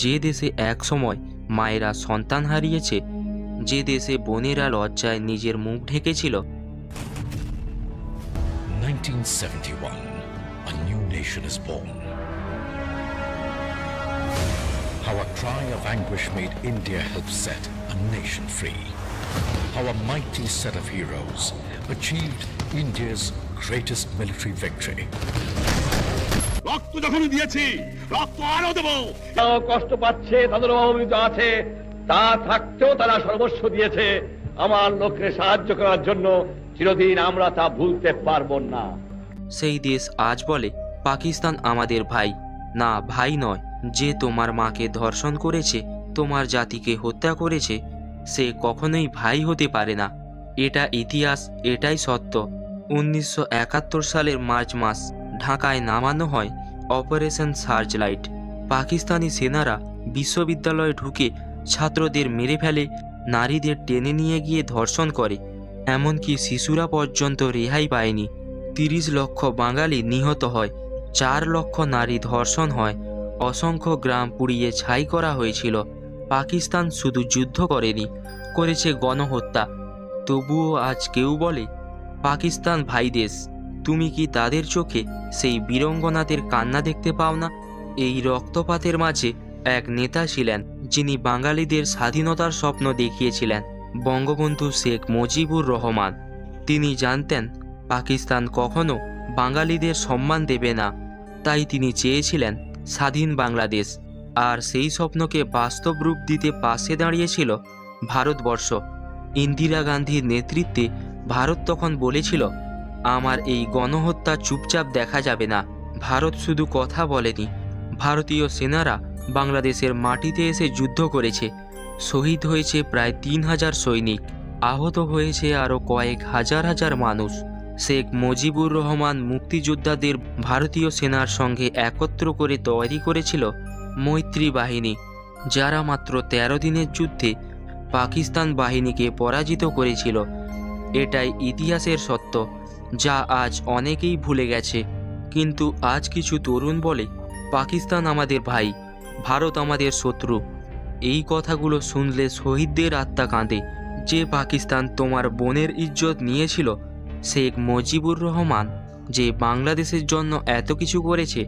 যে দেশে এক সময় মায়েরা সন্তান হারিয়েছে, যে দেশে বোনেরা লজ্জায় নিজের মুখ ঢেকেছিল। 1971, a new nation is born. How a cry of anguish made India help set a nation free. How a mighty set of heroes achieved India's greatest military victory. রক্ত যখন দিয়েছি, রক্ত আরো দেব। তারা কষ্ট পাচ্ছে, তাদের অবহেলিত আছে, তা থাকতেও তারা সর্বস্ব দিয়েছে আমার লোককে সাহায্য করার জন্য। চিরদিন আমরা তা ভুলতে পারবো না। সেই দেশ আজ বলে পাকিস্তান আমাদের ভাই। না, ভাই নয়। যে তোমার মাকে ধর্ষণ করেছে, তোমার জাতিকে হত্যা করেছে, সে কখনোই ভাই হতে পারে না। এটা ইতিহাস, এটাই সত্য। 1971 সালের মার্চ মাস ঢাকায় নামানো হয় অপারেশন সার্চলাইট। পাকিস্তানি সেনারা বিশ্ববিদ্যালয়ে ঢুকে ছাত্রদের মেরে ফেলে, নারীদের টেনে নিয়ে গিয়ে ধর্ষণ করে, এমনকি শিশুরা পর্যন্ত রেহাই পায়নি। 30 লক্ষ বাঙালি নিহত হয়, 4 লক্ষ নারী ধর্ষণ হয়, অসংখ্য গ্রাম পুড়িয়ে ছাই করা হয়েছিল। পাকিস্তান শুধু যুদ্ধ করেনি, করেছে গণহত্যা। তবুও আজ কেউ বলে পাকিস্তান ভাই দেশ। তুমি কি তাদের চোখে সেই বীরঙ্গনাদের কান্না দেখতে পাও না? এই রক্তপাতের মাঝে এক নেতা ছিলেন, যিনি বাঙালিদের স্বাধীনতার স্বপ্ন দেখিয়েছিলেন, বঙ্গবন্ধু শেখ মুজিবুর রহমান। তিনি জানতেন পাকিস্তান কখনো বাঙালিদের সম্মান দেবে না, তাই তিনি চেয়েছিলেন স্বাধীন বাংলাদেশ। আর সেই স্বপ্নকে বাস্তব রূপ দিতে পাশে দাঁড়িয়েছিল ভারতবর্ষ। ইন্দিরা গান্ধীর নেতৃত্বে ভারত তখন বলেছিল, আমার এই গণহত্যা চুপচাপ দেখা যাবে না। ভারত শুধু কথা বলেনি, ভারতীয় সেনারা বাংলাদেশের মাটিতে এসে যুদ্ধ করেছে। শহীদ হয়েছে প্রায় 3000 সৈনিক, আহত হয়েছে আরও কয়েক হাজার হাজার মানুষ। শেখ মুজিবুর রহমান মুক্তিযোদ্ধাদের ভারতীয় সেনার সঙ্গে একত্র করে তৈরি করেছিল মৈত্রী বাহিনী, যারা মাত্র 13 দিনের যুদ্ধে পাকিস্তান বাহিনীকে পরাজিত করেছিল। এটাই ইতিহাসের সত্য, যা আজ অনেকেই ভুলে গেছে। কিন্তু আজ কিছু তরুণ বলে পাকিস্তান আমাদের ভাই, ভারত আমাদের শত্রু। এই কথাগুলো শুনলে শহীদদের আত্মা কাঁদে। যে পাকিস্তান তোমার বোনের ইজ্জত নিয়েছিল, শেখ মুজিবুর রহমান যে বাংলাদেশের জন্য এত কিছু করেছে,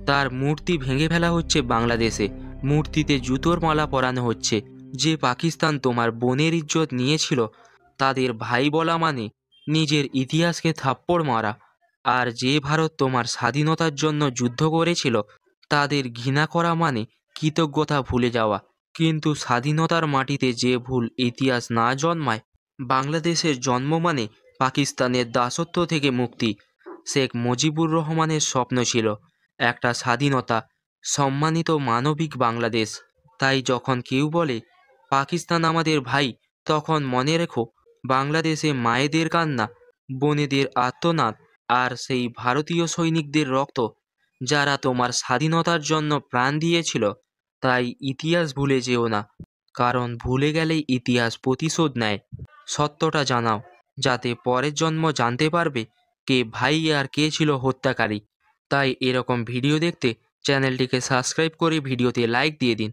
তার মূর্তি ভেঙে ফেলা হচ্ছে বাংলাদেশে, মূর্তিতে জুতোর মালা পরানো হচ্ছে। যে পাকিস্তান তোমার বোনের ইজ্জত নিয়েছিল, তাদের ভাই বলা মানে নিজের ইতিহাসকে থাপ্পড় মারা। আর যে ভারত তোমার স্বাধীনতার জন্য যুদ্ধ করেছিল, তাদের ঘৃণা করা মানে কৃতজ্ঞতা ভুলে যাওয়া। কিন্তু স্বাধীনতার মাটিতে যে ভুল ইতিহাস না জন্মায়, বাংলাদেশের জন্ম মানে পাকিস্তানের দাসত্ব থেকে মুক্তি। শেখ মুজিবুর রহমানের স্বপ্ন ছিল একটা স্বাধীনতা, সম্মানিত মানবিক বাংলাদেশ। তাই যখন কেউ বলে পাকিস্তান আমাদের ভাই, তখন মনে রেখো, বাংলাদেশে মায়েদের কান্না, বোনেদের আর্তনাদ, আর সেই ভারতীয় সৈনিকদের রক্ত, যারা তোমার স্বাধীনতার জন্য প্রাণ দিয়েছিল। তাই ইতিহাস ভুলে যেও না, কারণ ভুলে গেলেই ইতিহাস প্রতিশোধ নেয়। সত্যটা জানাও, যাতে পরের জন্ম জানতে পারবে কে ভাই আর কে ছিল হত্যাকারী। তাই এরকম ভিডিও দেখতে চ্যানেলটিকে সাবস্ক্রাইব করে ভিডিওতে লাইক দিয়ে দিন।